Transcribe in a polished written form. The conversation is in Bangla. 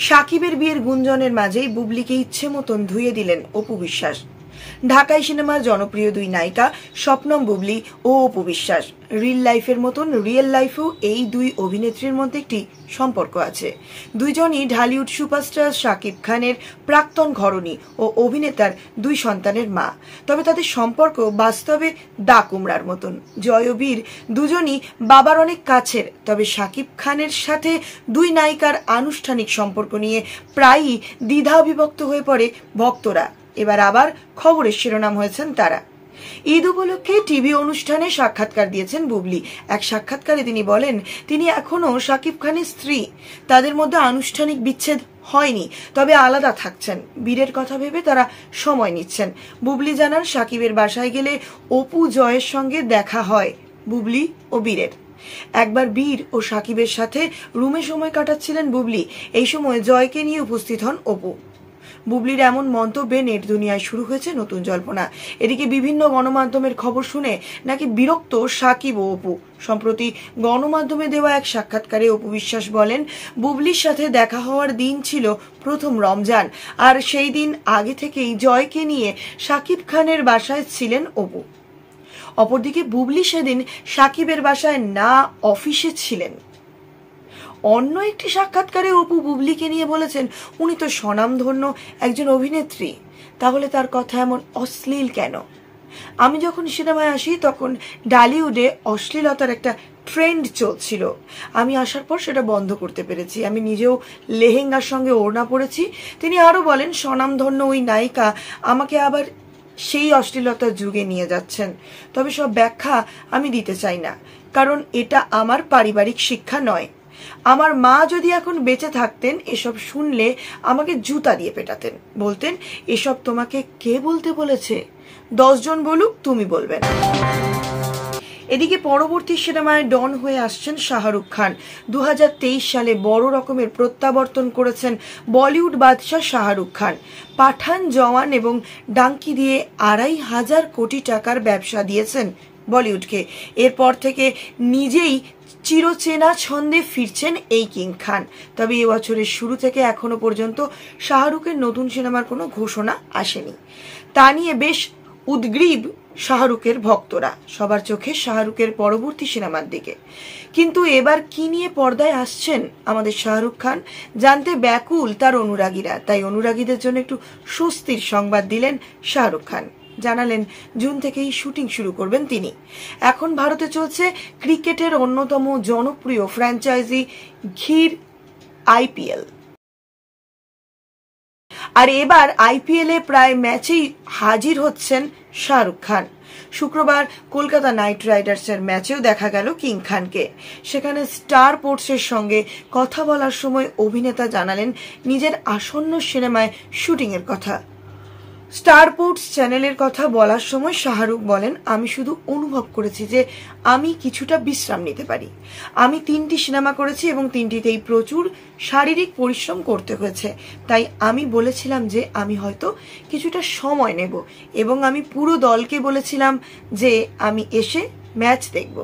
সাকিবের বিয়ের গুঞ্জনের মাঝেই বুবলিকে ইচ্ছে মতন ধুয়ে দিলেন অপু বিশ্বাস। ঢাকাই সিনেমার জনপ্রিয় দুই নায়িকা স্বপ্নম বুবলি ও অপু বিশ্বাস। রিল লাইফের মতন রিয়েল লাইফেও এই দুই অভিনেত্রীর মধ্যে একটি সম্পর্ক আছে। দুইজনই ঢালিউড সুপারস্টার শাকিব খানের প্রাক্তন ঘরণী ও অভিনেতার দুই সন্তানের মা। তবে তাদের সম্পর্ক বাস্তবে দা কুমড়ার মতন। জয় ও বীর দুজনই বাবার অনেক কাছের। তবে শাকিব খানের সাথে দুই নায়িকার আনুষ্ঠানিক সম্পর্ক নিয়ে প্রায়ই দ্বিধাবিভক্ত হয়ে পড়ে ভক্তরা। এবার আবার খবরের শিরোনাম হয়েছেন তারা। ঈদ উপলক্ষে টিভি অনুষ্ঠানে সাক্ষাৎকার দিয়েছেন বুবলি। এক সাক্ষাৎকারে তিনি বলেন, তিনি এখনো শাকিব খানের স্ত্রী। তাদের মধ্যে আনুষ্ঠানিক বিচ্ছেদ হয়নি, তবে আলাদা থাকছেন। বীরের কথা ভেবে তারা সময় নিচ্ছেন। বুবলি জানান, সাকিবের বাসায় গেলে অপু জয়ের সঙ্গে দেখা হয় বুবলি ও বীরের। একবার বীর ও সাকিবের সাথে রুমে সময় কাটাচ্ছিলেন বুবলি। এই সময় জয়কে নিয়ে উপস্থিত হন অপু। বুবলির এমন মন্তব্যে নেট দুনিয়ায় শুরু হয়েছে নতুন জল্পনা। এদিকে বিভিন্ন গণমাধ্যমের খবর শুনে নাকি বিরক্ত সাকিব ও অপু। সম্প্রতি গণমাধ্যমে দেওয়া এক সাক্ষাৎকারে অপু বিশ্বাস বলেন, বুবলির সাথে দেখা হওয়ার দিন ছিল প্রথম রমজান, আর সেই দিন আগে থেকেই জয়কে নিয়ে শাকিব খানের বাসায় ছিলেন অপু। অপরদিকে বুবলি সেদিন সাকিবের বাসায় না, অফিসে ছিলেন। অন্য একটি সাক্ষাৎকারে অপু বুবলিকে নিয়ে বলেছেন, উনি তো স্বনামধন্য একজন অভিনেত্রী, তাহলে তার কথা এমন অশ্লীল কেন? আমি যখন সিনেমায় আসি তখন ঢালিউডে অশ্লীলতার একটা ট্রেন্ড চলছিল। আমি আসার পর সেটা বন্ধ করতে পেরেছি। আমি নিজেও লেহেঙ্গার সঙ্গে ওড়না পরেছি। তিনি আরো বলেন, স্বনামধন্য ওই নায়িকা আমাকে আবার সেই অশ্লীলতার যুগে নিয়ে যাচ্ছেন। তবে সব ব্যাখ্যা আমি দিতে চাই না, কারণ এটা আমার পারিবারিক শিক্ষা নয়। আমার মা যদি এখন বেঁচে থাকতেন, এসব শুনলে আমাকে জুতা দিয়ে পেটাতেন। বলতেন, এসব তোমাকে কে বলতে বলেছে? 10 জন বলুক, তুমি বলবে না। এদিকে পরবর্তী সিনেমায় ডন হয়ে আসছেন শাহরুখ খান। 2023 সালে বড় রকমের প্রত্যাবর্তন করেছেন বলিউড বাদশাহ শাহরুখ খান। পাঠান, জওয়ান এবং ডাঙ্কি দিয়ে 2,500 কোটি টাকার ব্যবসা দিয়েছেন বলিউডকে। এরপর থেকে নিজেই চিরচেনা ছন্দে ফিরছেন এই কিং খান। তবে এবছরের শুরু থেকে এখনো পর্যন্ত শাহরুখের নতুন সিনেমার কোনো ঘোষণা আসেনি। তা নিয়ে বেশ উদ্গ্রীব শাহরুখের ভক্তরা। সবার চোখে শাহরুখের পরবর্তী সিনেমার দিকে। কিন্তু এবার কি নিয়ে পর্দায় আসছেন আমাদের শাহরুখ খান জানতে ব্যাকুল তার অনুরাগীরা। তাই অনুরাগীদের জন্য একটু স্বস্তির সংবাদ দিলেন শাহরুখ খান। জানালেন, জুন থেকেই শুটিং শুরু করবেন তিনি। এখন ভারতে চলছে ক্রিকেটের অন্যতম জনপ্রিয় ফ্র্যাঞ্চাইজি ঘির আইপিএল। আর এবার আইপিএল এ প্রায় ম্যাচেই হাজির হচ্ছেন শাহরুখ খান। শুক্রবার কলকাতা নাইট রাইডার্সের ম্যাচেও দেখা গেল কিং খানকে। সেখানে স্টার স্পোর্টসের সঙ্গে কথা বলার সময় অভিনেতা জানালেন নিজের আসন্ন সিনেমায় শুটিং এর কথা। স্টার স্পোর্টস চ্যানেলের কথা বলার সময় শাহরুখ বলেন, আমি শুধু অনুভব করেছি যে আমি কিছুটা বিশ্রাম নিতে পারি। আমি 3টি সিনেমা করেছি এবং 3টিতেই প্রচুর শারীরিক পরিশ্রম করতে হয়েছে। তাই আমি বলেছিলাম যে আমি হয়তো কিছুটা সময় নেব এবং আমি পুরো দলকে বলেছিলাম যে আমি এসে ম্যাচ দেখব।